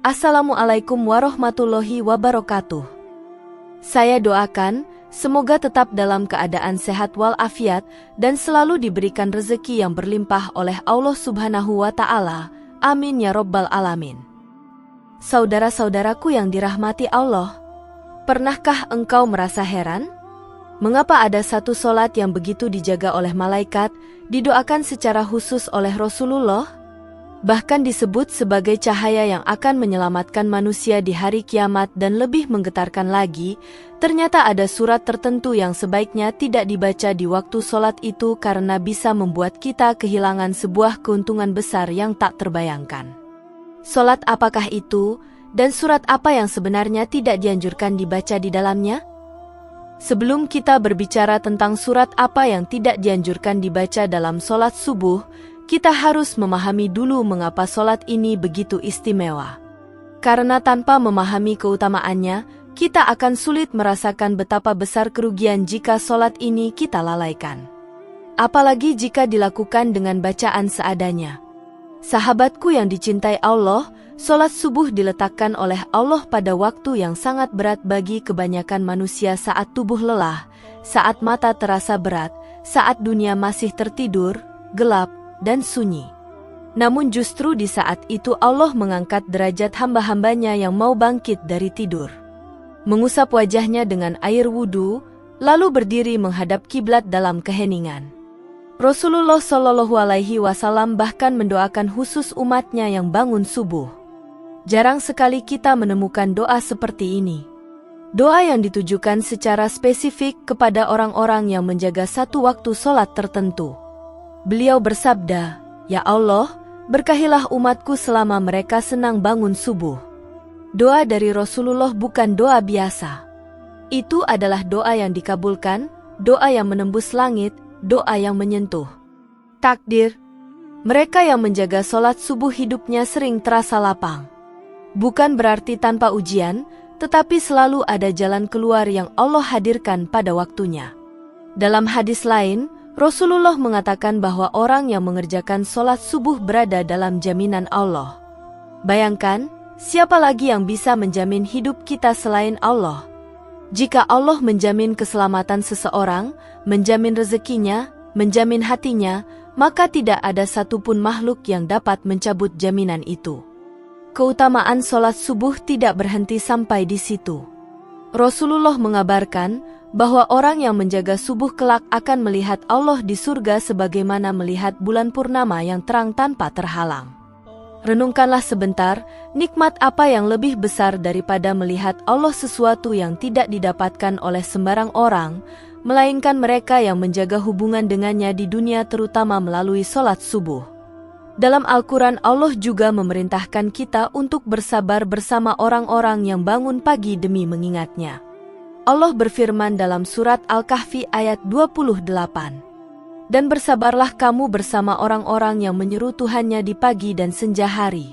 Assalamualaikum warahmatullahi wabarakatuh. Saya doakan, semoga tetap dalam keadaan sehat walafiat dan selalu diberikan rezeki yang berlimpah oleh Allah Subhanahu wa Ta'ala. Amin ya Rabbal Alamin. Saudara-saudaraku yang dirahmati Allah, pernahkah engkau merasa heran? Mengapa ada satu solat yang begitu dijaga oleh malaikat, didoakan secara khusus oleh Rasulullah? Bahkan disebut sebagai cahaya yang akan menyelamatkan manusia di hari kiamat dan lebih menggetarkan lagi, ternyata ada surat tertentu yang sebaiknya tidak dibaca di waktu solat itu karena bisa membuat kita kehilangan sebuah keuntungan besar yang tak terbayangkan. Solat apakah itu, dan surat apa yang sebenarnya tidak dianjurkan dibaca di dalamnya? Sebelum kita berbicara tentang surat apa yang tidak dianjurkan dibaca dalam solat subuh, kita harus memahami dulu mengapa solat ini begitu istimewa. Karena tanpa memahami keutamaannya, kita akan sulit merasakan betapa besar kerugian jika solat ini kita lalaikan. Apalagi jika dilakukan dengan bacaan seadanya. Sahabatku yang dicintai Allah, solat subuh diletakkan oleh Allah pada waktu yang sangat berat bagi kebanyakan manusia saat tubuh lelah, saat mata terasa berat, saat dunia masih tertidur, gelap, dan sunyi. Namun justru di saat itu Allah mengangkat derajat hamba-hambanya yang mau bangkit dari tidur. Mengusap wajahnya dengan air wudhu, lalu berdiri menghadap kiblat dalam keheningan. Rasulullah Shallallahu Alaihi Wasallam bahkan mendoakan khusus umatnya yang bangun subuh. Jarang sekali kita menemukan doa seperti ini. Doa yang ditujukan secara spesifik kepada orang-orang yang menjaga satu waktu solat tertentu. Beliau bersabda, "Ya Allah, berkahilah umatku selama mereka senang bangun subuh." Doa dari Rasulullah bukan doa biasa. Itu adalah doa yang dikabulkan, doa yang menembus langit, doa yang menyentuh takdir. Mereka yang menjaga solat subuh hidupnya sering terasa lapang. Bukan berarti tanpa ujian, tetapi selalu ada jalan keluar yang Allah hadirkan pada waktunya. Dalam hadis lain, Rasulullah mengatakan bahwa orang yang mengerjakan solat subuh berada dalam jaminan Allah. Bayangkan, siapa lagi yang bisa menjamin hidup kita selain Allah? Jika Allah menjamin keselamatan seseorang, menjamin rezekinya, menjamin hatinya, maka tidak ada satupun makhluk yang dapat mencabut jaminan itu. Keutamaan solat subuh tidak berhenti sampai di situ. Rasulullah mengabarkan bahwa orang yang menjaga subuh kelak akan melihat Allah di surga sebagaimana melihat bulan purnama yang terang tanpa terhalang. Renungkanlah sebentar, nikmat apa yang lebih besar daripada melihat Allah, sesuatu yang tidak didapatkan oleh sembarang orang, melainkan mereka yang menjaga hubungan dengannya di dunia terutama melalui solat subuh. Dalam Al-Quran Allah juga memerintahkan kita untuk bersabar bersama orang-orang yang bangun pagi demi mengingatnya. Allah berfirman dalam surat Al-Kahfi ayat 28. Dan bersabarlah kamu bersama orang-orang yang menyeru Tuhannya di pagi dan senja hari.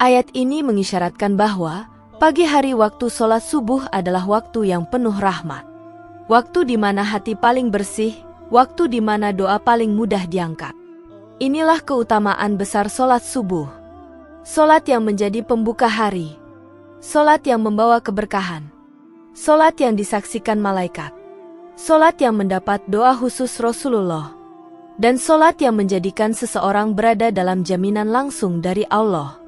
Ayat ini mengisyaratkan bahwa pagi hari waktu solat subuh adalah waktu yang penuh rahmat. Waktu di mana hati paling bersih, waktu di mana doa paling mudah diangkat. Inilah keutamaan besar solat subuh. Solat yang menjadi pembuka hari. Solat yang membawa keberkahan. Solat yang disaksikan malaikat. Solat yang mendapat doa khusus Rasulullah. Dan solat yang menjadikan seseorang berada dalam jaminan langsung dari Allah.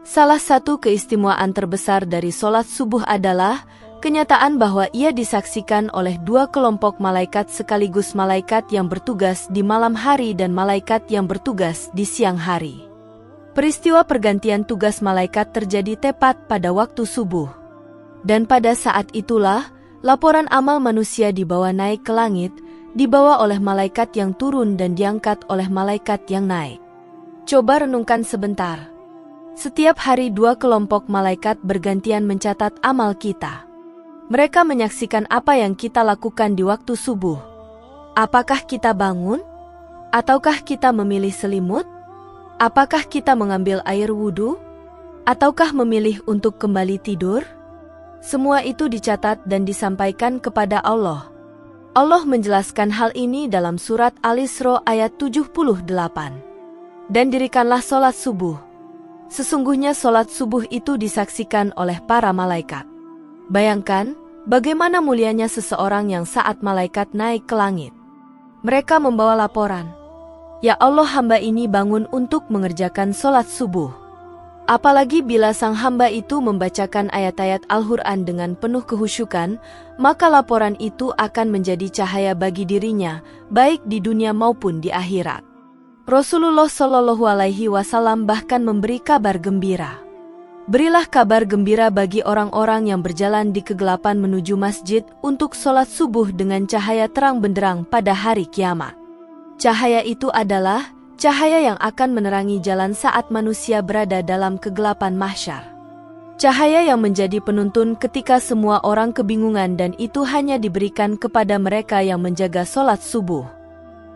Salah satu keistimewaan terbesar dari solat subuh adalah kenyataan bahwa ia disaksikan oleh dua kelompok malaikat sekaligus, malaikat yang bertugas di malam hari dan malaikat yang bertugas di siang hari. Peristiwa pergantian tugas malaikat terjadi tepat pada waktu subuh. Dan pada saat itulah, laporan amal manusia dibawa naik ke langit, dibawa oleh malaikat yang turun dan diangkat oleh malaikat yang naik. Coba renungkan sebentar. Setiap hari dua kelompok malaikat bergantian mencatat amal kita. Mereka menyaksikan apa yang kita lakukan di waktu subuh. Apakah kita bangun? Ataukah kita memilih selimut? Apakah kita mengambil air wudhu? Ataukah memilih untuk kembali tidur? Semua itu dicatat dan disampaikan kepada Allah. Allah menjelaskan hal ini dalam surat Al-Isra ayat 78. Dan dirikanlah solat subuh. Sesungguhnya solat subuh itu disaksikan oleh para malaikat. Bayangkan, bagaimana mulianya seseorang yang saat malaikat naik ke langit. Mereka membawa laporan, "Ya Allah, hamba ini bangun untuk mengerjakan solat subuh." Apalagi bila sang hamba itu membacakan ayat-ayat Al-Quran dengan penuh kehusyukan, maka laporan itu akan menjadi cahaya bagi dirinya, baik di dunia maupun di akhirat. Rasulullah Shallallahu Alaihi Wasallam bahkan memberi kabar gembira. Berilah kabar gembira bagi orang-orang yang berjalan di kegelapan menuju masjid untuk sholat subuh dengan cahaya terang benderang pada hari kiamat. Cahaya itu adalah cahaya yang akan menerangi jalan saat manusia berada dalam kegelapan mahsyar. Cahaya yang menjadi penuntun ketika semua orang kebingungan dan itu hanya diberikan kepada mereka yang menjaga sholat subuh.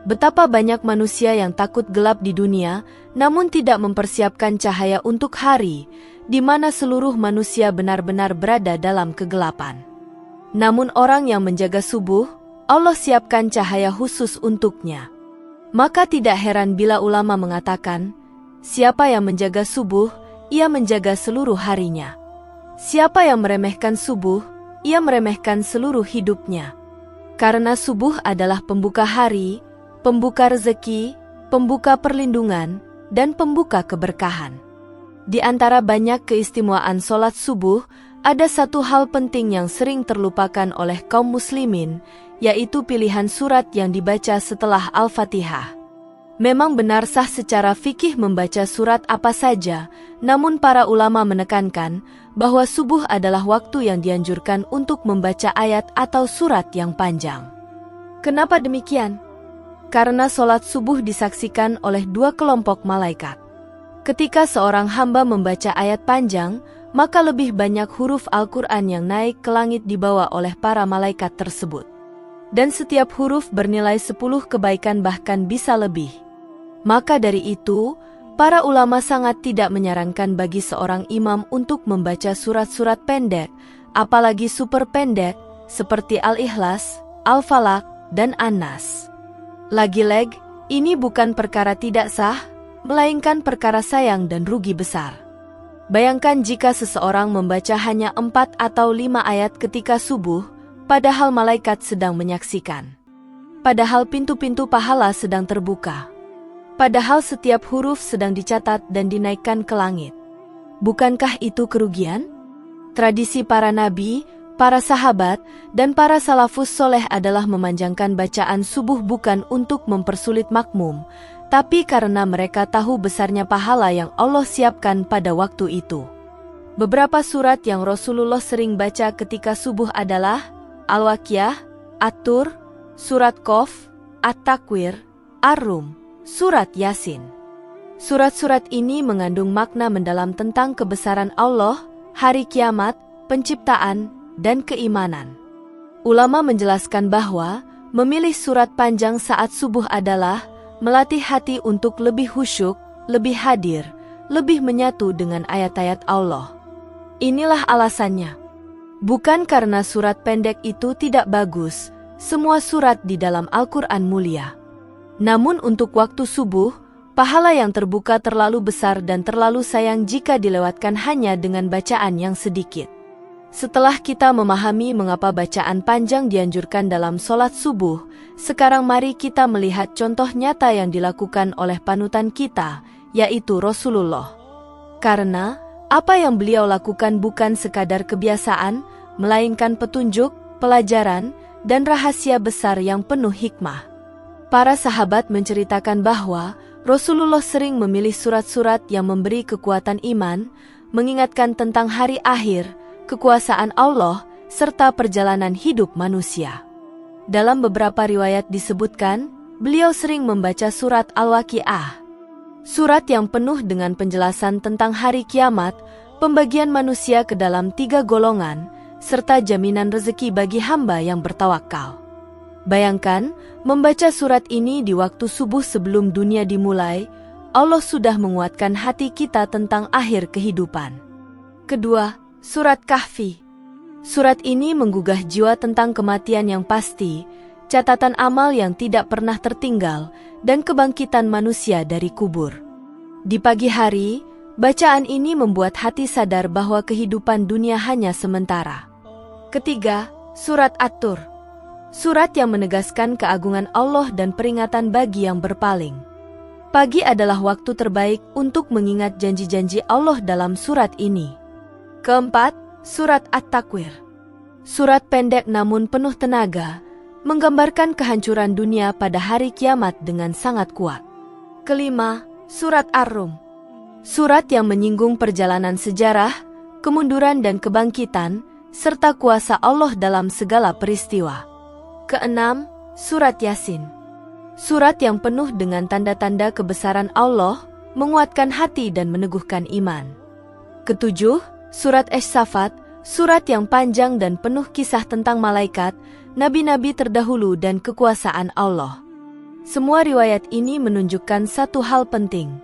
Betapa banyak manusia yang takut gelap di dunia, namun tidak mempersiapkan cahaya untuk hari, di mana seluruh manusia benar-benar berada dalam kegelapan. Namun orang yang menjaga subuh, Allah siapkan cahaya khusus untuknya. Maka tidak heran bila ulama mengatakan, siapa yang menjaga subuh, ia menjaga seluruh harinya. Siapa yang meremehkan subuh, ia meremehkan seluruh hidupnya. Karena subuh adalah pembuka hari, pembuka rezeki, pembuka perlindungan, dan pembuka keberkahan. Di antara banyak keistimewaan sholat subuh, ada satu hal penting yang sering terlupakan oleh kaum muslimin, yaitu pilihan surat yang dibaca setelah Al-Fatihah. Memang benar sah secara fikih membaca surat apa saja, namun para ulama menekankan bahwa subuh adalah waktu yang dianjurkan untuk membaca ayat atau surat yang panjang. Kenapa demikian? Karena sholat subuh disaksikan oleh dua kelompok malaikat. Ketika seorang hamba membaca ayat panjang, maka lebih banyak huruf Al-Quran yang naik ke langit dibawa oleh para malaikat tersebut. Dan setiap huruf bernilai 10 kebaikan bahkan bisa lebih. Maka dari itu, para ulama sangat tidak menyarankan bagi seorang imam untuk membaca surat-surat pendek, apalagi super pendek, seperti Al-Ikhlas, Al-Falaq, dan An-Nas. Lagi-lagi, ini bukan perkara tidak sah, melainkan perkara sayang dan rugi besar. Bayangkan jika seseorang membaca hanya 4 atau 5 ayat ketika subuh, padahal malaikat sedang menyaksikan. Padahal pintu-pintu pahala sedang terbuka. Padahal setiap huruf sedang dicatat dan dinaikkan ke langit. Bukankah itu kerugian? Tradisi para nabi, para sahabat, dan para salafus soleh adalah memanjangkan bacaan subuh bukan untuk mempersulit makmum, tapi karena mereka tahu besarnya pahala yang Allah siapkan pada waktu itu. Beberapa surat yang Rasulullah sering baca ketika subuh adalah Al-Waqiah, At-Tur, Surat Qaf, At-Takwir, Ar-Rum, Surat Yasin. Surat-surat ini mengandung makna mendalam tentang kebesaran Allah, hari kiamat, penciptaan, dan keimanan. Ulama menjelaskan bahwa memilih surat panjang saat subuh adalah melatih hati untuk lebih khusyuk, lebih hadir, lebih menyatu dengan ayat-ayat Allah. Inilah alasannya. Bukan karena surat pendek itu tidak bagus, semua surat di dalam Al-Quran mulia. Namun untuk waktu subuh, pahala yang terbuka terlalu besar dan terlalu sayang jika dilewatkan hanya dengan bacaan yang sedikit. Setelah kita memahami mengapa bacaan panjang dianjurkan dalam sholat subuh, sekarang mari kita melihat contoh nyata yang dilakukan oleh panutan kita, yaitu Rasulullah. Karena apa yang beliau lakukan bukan sekadar kebiasaan, melainkan petunjuk, pelajaran, dan rahasia besar yang penuh hikmah. Para sahabat menceritakan bahwa Rasulullah sering memilih surat-surat yang memberi kekuatan iman, mengingatkan tentang hari akhir, kekuasaan Allah, serta perjalanan hidup manusia. Dalam beberapa riwayat disebutkan, beliau sering membaca surat Al-Waqiah. Surat yang penuh dengan penjelasan tentang hari kiamat, pembagian manusia ke dalam 3 golongan, serta jaminan rezeki bagi hamba yang bertawakal. Bayangkan, membaca surat ini di waktu subuh sebelum dunia dimulai, Allah sudah menguatkan hati kita tentang akhir kehidupan. Kedua, Surat Kahfi. Surat ini menggugah jiwa tentang kematian yang pasti, catatan amal yang tidak pernah tertinggal, dan kebangkitan manusia dari kubur. Di pagi hari, Bacaan ini membuat hati sadar bahwa kehidupan dunia hanya sementara. Ketiga, surat At-Tur. Surat yang menegaskan keagungan Allah dan peringatan bagi yang berpaling. Pagi adalah waktu terbaik untuk mengingat janji-janji Allah dalam surat ini. Keempat, surat At-Takwir. Surat pendek namun penuh tenaga, menggambarkan kehancuran dunia pada hari kiamat dengan sangat kuat. Kelima, surat Ar-Rum. Surat yang menyinggung perjalanan sejarah, kemunduran dan kebangkitan, serta kuasa Allah dalam segala peristiwa. Keenam, surat Yasin. Surat yang penuh dengan tanda-tanda kebesaran Allah, menguatkan hati dan meneguhkan iman. Ketujuh, surat Asy-Saffat, surat yang panjang dan penuh kisah tentang malaikat, nabi-nabi terdahulu dan kekuasaan Allah. Semua riwayat ini menunjukkan satu hal penting.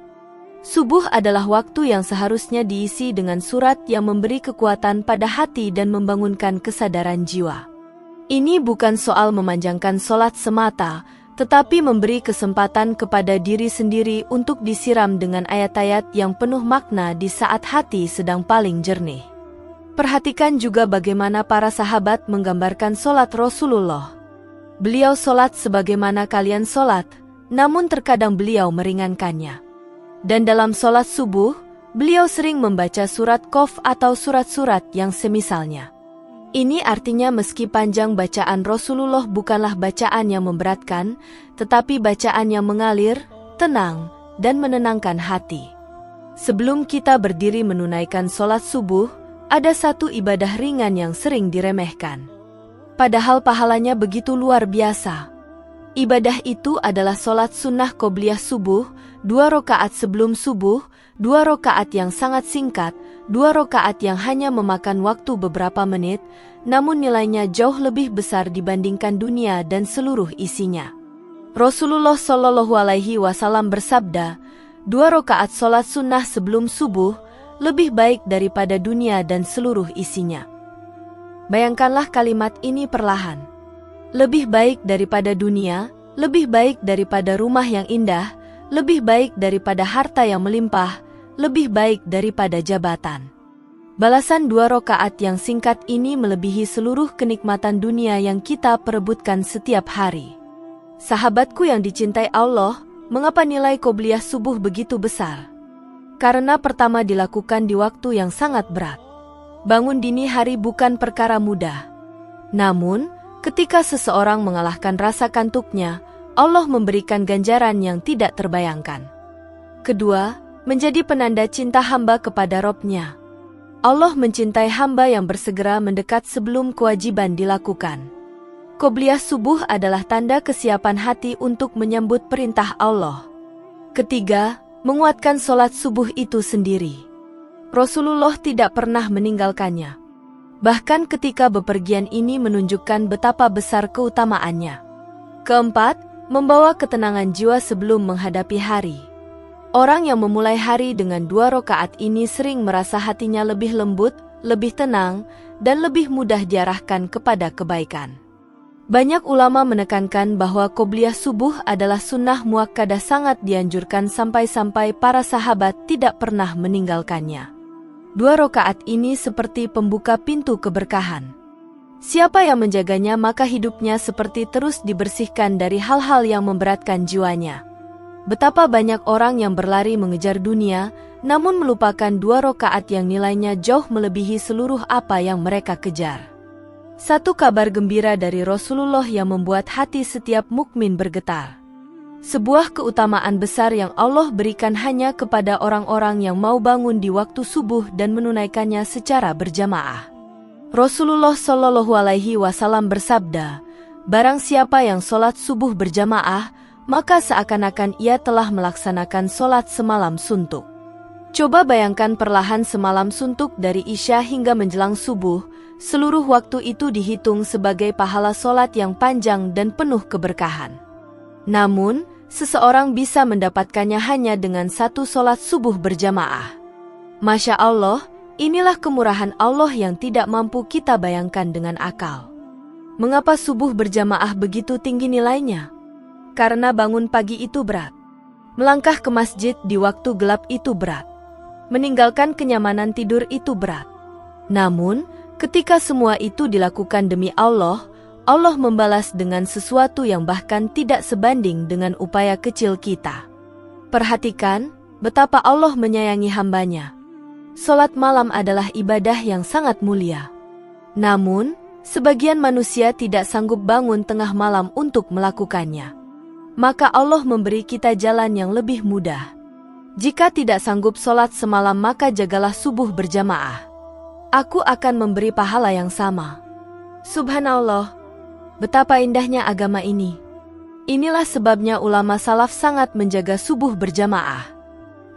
Subuh adalah waktu yang seharusnya diisi dengan surat yang memberi kekuatan pada hati dan membangunkan kesadaran jiwa. Ini bukan soal memanjangkan solat semata, tetapi memberi kesempatan kepada diri sendiri untuk disiram dengan ayat-ayat yang penuh makna di saat hati sedang paling jernih. Perhatikan juga bagaimana para sahabat menggambarkan solat Rasulullah. Beliau solat sebagaimana kalian solat, namun terkadang beliau meringankannya. Dan dalam solat subuh, beliau sering membaca surat Qaf atau surat-surat yang semisalnya. Ini artinya meski panjang bacaan Rasulullah bukanlah bacaan yang memberatkan, tetapi bacaan yang mengalir, tenang, dan menenangkan hati. Sebelum kita berdiri menunaikan solat subuh, ada satu ibadah ringan yang sering diremehkan. Padahal pahalanya begitu luar biasa. Ibadah itu adalah solat sunnah qobliyah subuh, 2 rakaat sebelum subuh, 2 rakaat yang sangat singkat, 2 rakaat yang hanya memakan waktu beberapa menit, namun nilainya jauh lebih besar dibandingkan dunia dan seluruh isinya. Rasulullah Shallallahu Alaihi Wasallam bersabda, 2 rakaat solat sunnah sebelum subuh, lebih baik daripada dunia dan seluruh isinya. Bayangkanlah kalimat ini perlahan. Lebih baik daripada dunia, lebih baik daripada rumah yang indah, lebih baik daripada harta yang melimpah, lebih baik daripada jabatan. Balasan 2 rakaat yang singkat ini melebihi seluruh kenikmatan dunia yang kita perebutkan setiap hari. Sahabatku yang dicintai Allah, mengapa nilai qobliyah subuh begitu besar? Karena pertama dilakukan di waktu yang sangat berat. Bangun dini hari bukan perkara mudah. Namun, ketika seseorang mengalahkan rasa kantuknya, Allah memberikan ganjaran yang tidak terbayangkan. Kedua, menjadi penanda cinta hamba kepada Robnya. Allah mencintai hamba yang bersegera mendekat sebelum kewajiban dilakukan. Qobliyah subuh adalah tanda kesiapan hati untuk menyambut perintah Allah. Ketiga, menguatkan solat subuh itu sendiri. Rasulullah tidak pernah meninggalkannya. Bahkan ketika bepergian ini menunjukkan betapa besar keutamaannya. Keempat, membawa ketenangan jiwa sebelum menghadapi hari. Orang yang memulai hari dengan 2 rakaat ini sering merasa hatinya lebih lembut, lebih tenang, dan lebih mudah diarahkan kepada kebaikan. Banyak ulama menekankan bahwa qobliyah subuh adalah sunnah muakkadah sangat dianjurkan sampai-sampai para sahabat tidak pernah meninggalkannya. 2 rakaat ini seperti pembuka pintu keberkahan. Siapa yang menjaganya maka hidupnya seperti terus dibersihkan dari hal-hal yang memberatkan jiwanya. Betapa banyak orang yang berlari mengejar dunia, namun melupakan 2 rakaat yang nilainya jauh melebihi seluruh apa yang mereka kejar. Satu kabar gembira dari Rasulullah yang membuat hati setiap mukmin bergetar. Sebuah keutamaan besar yang Allah berikan hanya kepada orang-orang yang mau bangun di waktu subuh dan menunaikannya secara berjamaah. Rasulullah Shallallahu Alaihi Wasallam bersabda, barang siapa yang solat subuh berjamaah, maka seakan-akan ia telah melaksanakan solat semalam suntuk. Coba bayangkan perlahan semalam suntuk dari Isya hingga menjelang subuh, seluruh waktu itu dihitung sebagai pahala solat yang panjang dan penuh keberkahan. Namun, seseorang bisa mendapatkannya hanya dengan 1 solat subuh berjamaah. Masya Allah, inilah kemurahan Allah yang tidak mampu kita bayangkan dengan akal. Mengapa subuh berjamaah begitu tinggi nilainya? Karena bangun pagi itu berat. Melangkah ke masjid di waktu gelap itu berat. meninggalkan kenyamanan tidur itu berat. Namun, ketika semua itu dilakukan demi Allah, Allah membalas dengan sesuatu yang bahkan tidak sebanding dengan upaya kecil kita. Perhatikan betapa Allah menyayangi hamba-Nya. Salat malam adalah ibadah yang sangat mulia. Namun, sebagian manusia tidak sanggup bangun tengah malam untuk melakukannya. Maka Allah memberi kita jalan yang lebih mudah. Jika tidak sanggup salat semalam maka jagalah subuh berjamaah. Aku akan memberi pahala yang sama. Subhanallah, betapa indahnya agama ini. Inilah sebabnya ulama salaf sangat menjaga subuh berjamaah.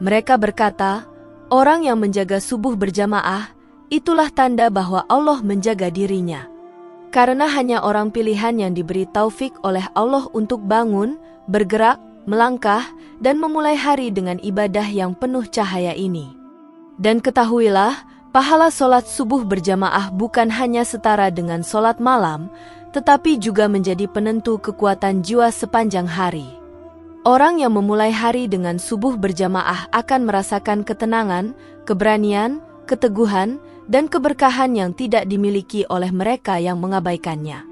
Mereka berkata, orang yang menjaga subuh berjamaah, itulah tanda bahwa Allah menjaga dirinya. Karena hanya orang pilihan yang diberi taufik oleh Allah untuk bangun, bergerak, melangkah, dan memulai hari dengan ibadah yang penuh cahaya ini. Dan ketahuilah, pahala solat subuh berjamaah bukan hanya setara dengan solat malam, tetapi juga menjadi penentu kekuatan jiwa sepanjang hari. Orang yang memulai hari dengan subuh berjamaah akan merasakan ketenangan, keberanian, keteguhan, dan keberkahan yang tidak dimiliki oleh mereka yang mengabaikannya.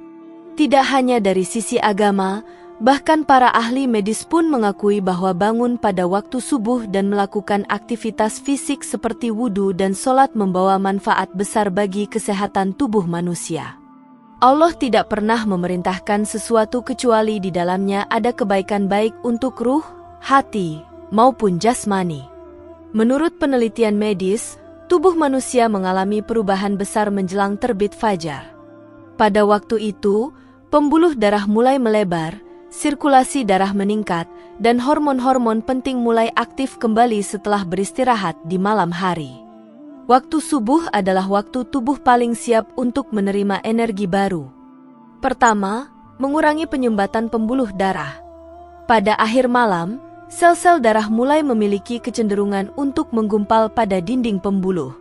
Tidak hanya dari sisi agama, bahkan para ahli medis pun mengakui bahwa bangun pada waktu subuh dan melakukan aktivitas fisik seperti wudhu dan sholat membawa manfaat besar bagi kesehatan tubuh manusia. Allah tidak pernah memerintahkan sesuatu kecuali di dalamnya ada kebaikan baik untuk ruh, hati, maupun jasmani. Menurut penelitian medis, tubuh manusia mengalami perubahan besar menjelang terbit fajar. Pada waktu itu, pembuluh darah mulai melebar, sirkulasi darah meningkat, dan hormon-hormon penting mulai aktif kembali setelah beristirahat di malam hari. Waktu subuh adalah waktu tubuh paling siap untuk menerima energi baru. Pertama, mengurangi penyumbatan pembuluh darah. Pada akhir malam, sel-sel darah mulai memiliki kecenderungan untuk menggumpal pada dinding pembuluh.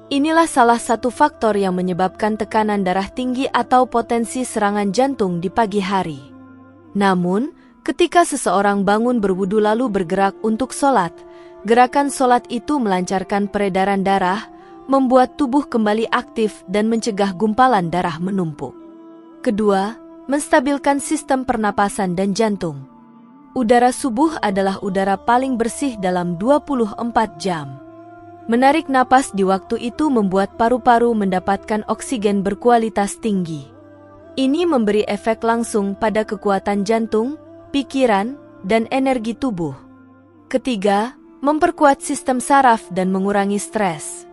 Inilah salah satu faktor yang menyebabkan tekanan darah tinggi atau potensi serangan jantung di pagi hari. Namun, ketika seseorang bangun berwudu lalu bergerak untuk sholat, gerakan sholat itu melancarkan peredaran darah, membuat tubuh kembali aktif dan mencegah gumpalan darah menumpuk. Kedua, menstabilkan sistem pernapasan dan jantung. Udara subuh adalah udara paling bersih dalam 24 jam. Menarik napas di waktu itu membuat paru-paru mendapatkan oksigen berkualitas tinggi. Ini memberi efek langsung pada kekuatan jantung, pikiran, dan energi tubuh. Ketiga, memperkuat sistem saraf dan mengurangi stres.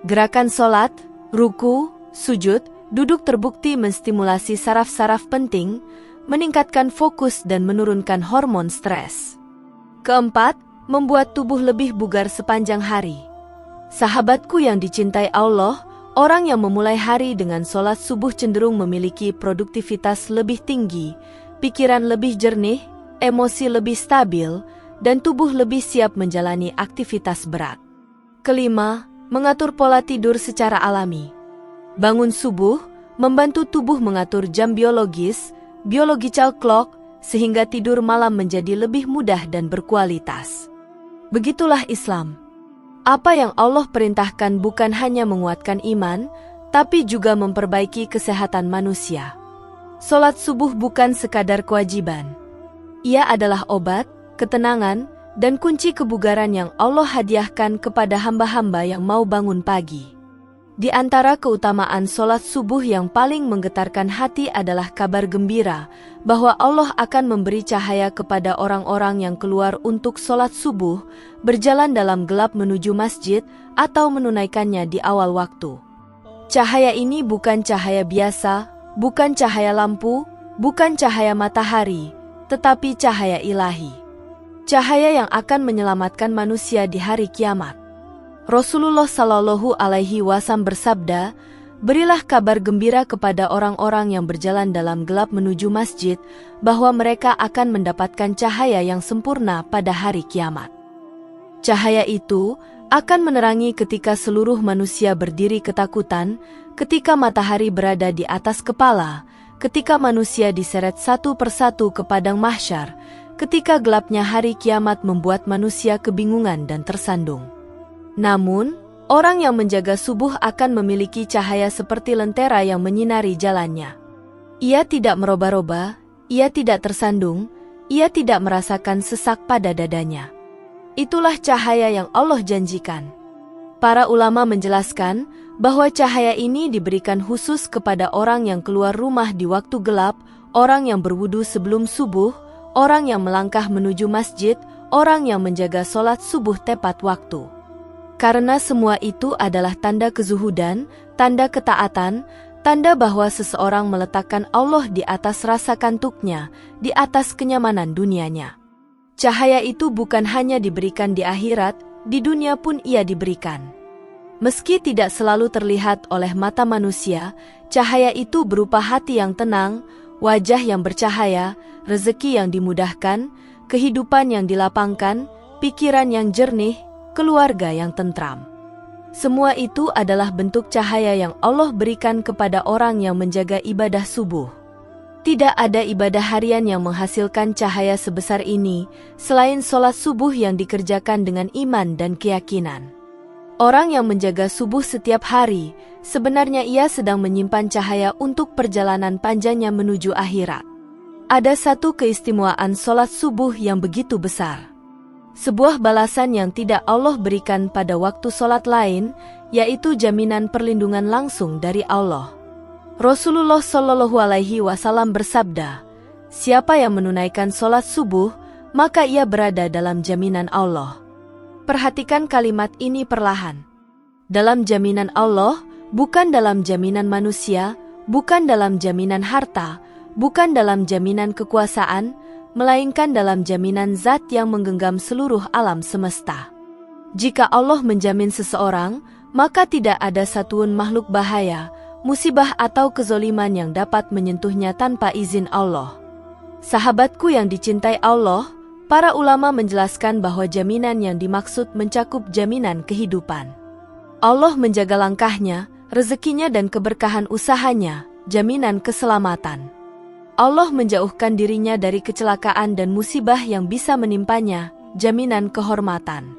Gerakan sholat, ruku, sujud, duduk terbukti menstimulasi saraf-saraf penting, meningkatkan fokus dan menurunkan hormon stres. Keempat, membuat tubuh lebih bugar sepanjang hari. Sahabatku yang dicintai Allah, orang yang memulai hari dengan sholat subuh cenderung memiliki produktivitas lebih tinggi, pikiran lebih jernih, emosi lebih stabil, dan tubuh lebih siap menjalani aktivitas berat. Kelima, mengatur pola tidur secara alami. Bangun subuh membantu tubuh mengatur jam biologis, biological clock, sehingga tidur malam menjadi lebih mudah dan berkualitas. Begitulah Islam. Apa yang Allah perintahkan bukan hanya menguatkan iman, tapi juga memperbaiki kesehatan manusia. Salat subuh bukan sekadar kewajiban. Ia adalah obat, ketenangan, dan kunci kebugaran yang Allah hadiahkan kepada hamba-hamba yang mau bangun pagi. Di antara keutamaan salat subuh yang paling menggetarkan hati adalah kabar gembira bahwa Allah akan memberi cahaya kepada orang-orang yang keluar untuk salat subuh, berjalan dalam gelap menuju masjid, atau menunaikannya di awal waktu. Cahaya ini bukan cahaya biasa, bukan cahaya lampu, bukan cahaya matahari, tetapi cahaya ilahi. Cahaya yang akan menyelamatkan manusia di hari kiamat. Rasulullah Shallallahu Alaihi Wasallam bersabda, "Berilah kabar gembira kepada orang-orang yang berjalan dalam gelap menuju masjid, bahwa mereka akan mendapatkan cahaya yang sempurna pada hari kiamat." Cahaya itu akan menerangi ketika seluruh manusia berdiri ketakutan, ketika matahari berada di atas kepala, ketika manusia diseret satu persatu ke padang mahsyar, ketika gelapnya hari kiamat membuat manusia kebingungan dan tersandung. Namun, orang yang menjaga subuh akan memiliki cahaya seperti lentera yang menyinari jalannya. Ia tidak meraba-raba, ia tidak tersandung, ia tidak merasakan sesak pada dadanya. Itulah cahaya yang Allah janjikan. Para ulama menjelaskan bahwa cahaya ini diberikan khusus kepada orang yang keluar rumah di waktu gelap, orang yang berwudu sebelum subuh, orang yang melangkah menuju masjid, orang yang menjaga sholat subuh tepat waktu. Karena semua itu adalah tanda kezuhudan, tanda ketaatan, tanda bahwa seseorang meletakkan Allah di atas rasa kantuknya, di atas kenyamanan dunianya. Cahaya itu bukan hanya diberikan di akhirat, di dunia pun ia diberikan. Meski tidak selalu terlihat oleh mata manusia, cahaya itu berupa hati yang tenang, wajah yang bercahaya, rezeki yang dimudahkan, kehidupan yang dilapangkan, pikiran yang jernih, keluarga yang tentram. Semua itu adalah bentuk cahaya yang Allah berikan kepada orang yang menjaga ibadah subuh. Tidak ada ibadah harian yang menghasilkan cahaya sebesar ini, selain sholat subuh yang dikerjakan dengan iman dan keyakinan. Orang yang menjaga subuh setiap hari, sebenarnya ia sedang menyimpan cahaya untuk perjalanan panjangnya menuju akhirat. Ada satu keistimewaan sholat subuh yang begitu besar. Sebuah balasan yang tidak Allah berikan pada waktu sholat lain, yaitu jaminan perlindungan langsung dari Allah. Rasulullah Shallallahu Alaihi Wasallam bersabda, siapa yang menunaikan sholat subuh, maka ia berada dalam jaminan Allah. Perhatikan kalimat ini perlahan. Dalam jaminan Allah, bukan dalam jaminan manusia, bukan dalam jaminan harta, bukan dalam jaminan kekuasaan, melainkan dalam jaminan zat yang menggenggam seluruh alam semesta. Jika Allah menjamin seseorang, maka tidak ada satupun makhluk bahaya, musibah atau kezoliman yang dapat menyentuhnya tanpa izin Allah. Sahabatku yang dicintai Allah, para ulama menjelaskan bahwa jaminan yang dimaksud mencakup jaminan kehidupan. Allah menjaga langkahnya, rezekinya dan keberkahan usahanya, jaminan keselamatan. Allah menjauhkan dirinya dari kecelakaan dan musibah yang bisa menimpanya, jaminan kehormatan.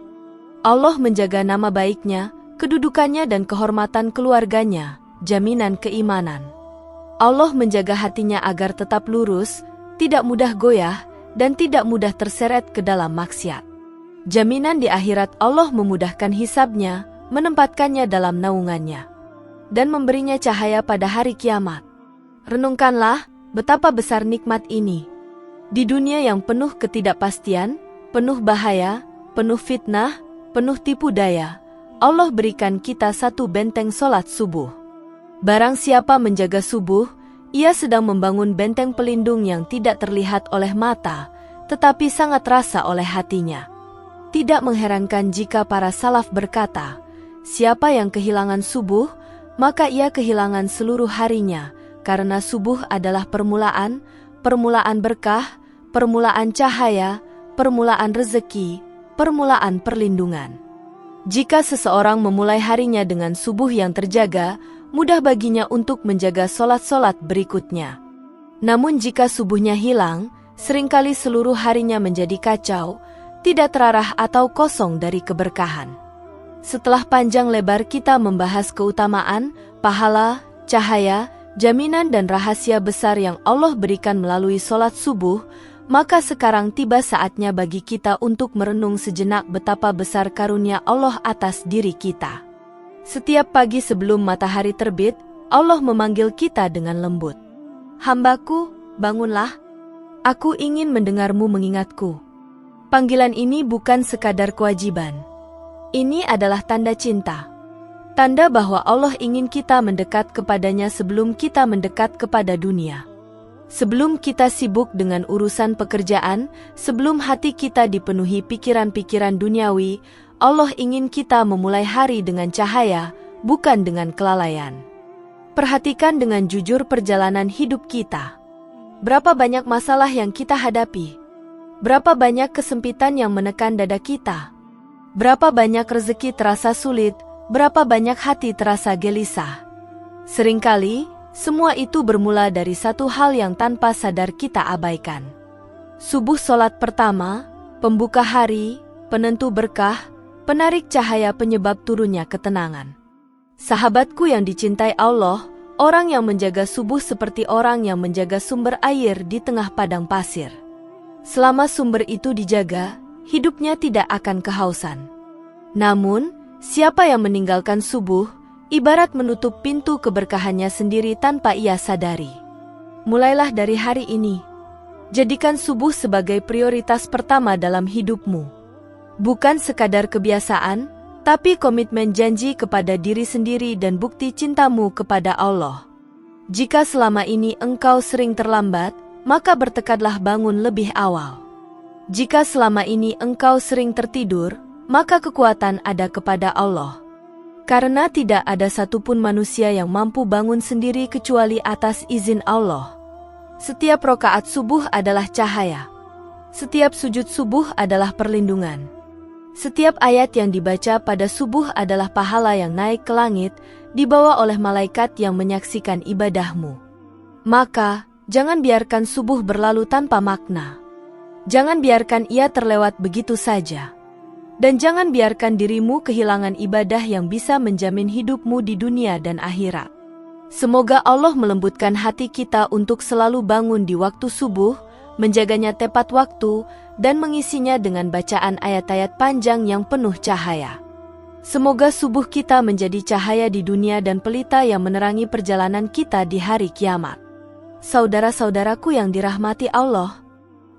Allah menjaga nama baiknya, kedudukannya dan kehormatan keluarganya, jaminan keimanan. Allah menjaga hatinya agar tetap lurus, tidak mudah goyah, dan tidak mudah terseret ke dalam maksiat. Jaminan di akhirat Allah memudahkan hisabnya, menempatkannya dalam naungannya, dan memberinya cahaya pada hari kiamat. Renungkanlah, betapa besar nikmat ini. Di dunia yang penuh ketidakpastian, penuh bahaya, penuh fitnah, penuh tipu daya, Allah berikan kita satu benteng sholat subuh. Barang siapa menjaga subuh, ia sedang membangun benteng pelindung yang tidak terlihat oleh mata, tetapi sangat terasa oleh hatinya. Tidak mengherankan jika para salaf berkata, siapa yang kehilangan subuh, maka ia kehilangan seluruh harinya, karena subuh adalah permulaan berkah, permulaan cahaya, permulaan rezeki, permulaan perlindungan. Jika seseorang memulai harinya dengan subuh yang terjaga, mudah baginya untuk menjaga sholat-sholat berikutnya. Namun jika subuhnya hilang, seringkali seluruh harinya menjadi kacau, tidak terarah atau kosong dari keberkahan. Setelah panjang lebar kita membahas keutamaan, pahala, cahaya, jaminan dan rahasia besar yang Allah berikan melalui sholat subuh, maka sekarang tiba saatnya bagi kita untuk merenung sejenak betapa besar karunia Allah atas diri kita. Setiap pagi sebelum matahari terbit, Allah memanggil kita dengan lembut. Hambaku, bangunlah. Aku ingin mendengarmu mengingatku. Panggilan ini bukan sekadar kewajiban. Ini adalah tanda cinta. Tanda bahwa Allah ingin kita mendekat kepadanya sebelum kita mendekat kepada dunia. Sebelum kita sibuk dengan urusan pekerjaan, sebelum hati kita dipenuhi pikiran-pikiran duniawi, Allah ingin kita memulai hari dengan cahaya, bukan dengan kelalaian. Perhatikan dengan jujur perjalanan hidup kita. Berapa banyak masalah yang kita hadapi? Berapa banyak kesempitan yang menekan dada kita? Berapa banyak rezeki terasa sulit? Berapa banyak hati terasa gelisah? Seringkali, semua itu bermula dari satu hal yang tanpa sadar kita abaikan. Subuh sholat pertama, pembuka hari, penentu berkah, penarik cahaya penyebab turunnya ketenangan. Sahabatku yang dicintai Allah, orang yang menjaga subuh seperti orang yang menjaga sumber air di tengah padang pasir. Selama sumber itu dijaga, hidupnya tidak akan kehausan. Namun, siapa yang meninggalkan subuh, ibarat menutup pintu keberkahannya sendiri tanpa ia sadari. Mulailah dari hari ini, jadikan subuh sebagai prioritas pertama dalam hidupmu. Bukan sekadar kebiasaan, tapi komitmen janji kepada diri sendiri dan bukti cintamu kepada Allah. Jika selama ini engkau sering terlambat, maka bertekadlah bangun lebih awal. Jika selama ini engkau sering tertidur, maka kekuatan ada kepada Allah. Karena tidak ada satupun manusia yang mampu bangun sendiri kecuali atas izin Allah. Setiap rakaat subuh adalah cahaya. Setiap sujud subuh adalah perlindungan. Setiap ayat yang dibaca pada subuh adalah pahala yang naik ke langit, dibawa oleh malaikat yang menyaksikan ibadahmu. Maka, jangan biarkan subuh berlalu tanpa makna. Jangan biarkan ia terlewat begitu saja. Dan jangan biarkan dirimu kehilangan ibadah yang bisa menjamin hidupmu di dunia dan akhirat. Semoga Allah melembutkan hati kita untuk selalu bangun di waktu subuh, menjaganya tepat waktu, dan mengisinya dengan bacaan ayat-ayat panjang yang penuh cahaya. Semoga subuh kita menjadi cahaya di dunia dan pelita yang menerangi perjalanan kita di hari kiamat. Saudara-saudaraku yang dirahmati Allah,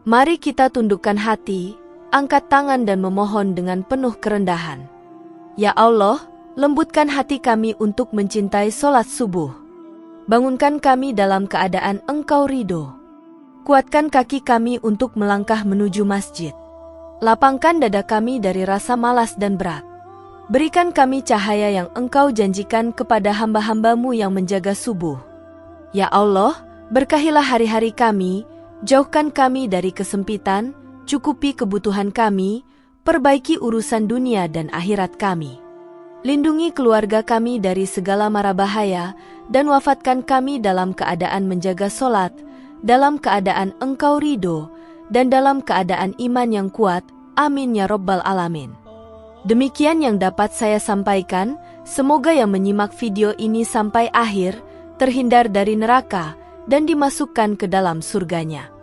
mari kita tundukkan hati, angkat tangan dan memohon dengan penuh kerendahan. Ya Allah, lembutkan hati kami untuk mencintai sholat subuh. Bangunkan kami dalam keadaan Engkau ridho. Kuatkan kaki kami untuk melangkah menuju masjid. Lapangkan dada kami dari rasa malas dan berat. Berikan kami cahaya yang Engkau janjikan kepada hamba-hamba-Mu yang menjaga subuh. Ya Allah, berkahilah hari-hari kami, jauhkan kami dari kesempitan, cukupi kebutuhan kami, perbaiki urusan dunia dan akhirat kami. Lindungi keluarga kami dari segala mara bahaya, dan wafatkan kami dalam keadaan menjaga sholat, dalam keadaan Engkau ridho, dan dalam keadaan iman yang kuat. Amin ya Rabbal Alamin. Demikian yang dapat saya sampaikan. Semoga yang menyimak video ini sampai akhir terhindar dari neraka dan dimasukkan ke dalam surganya.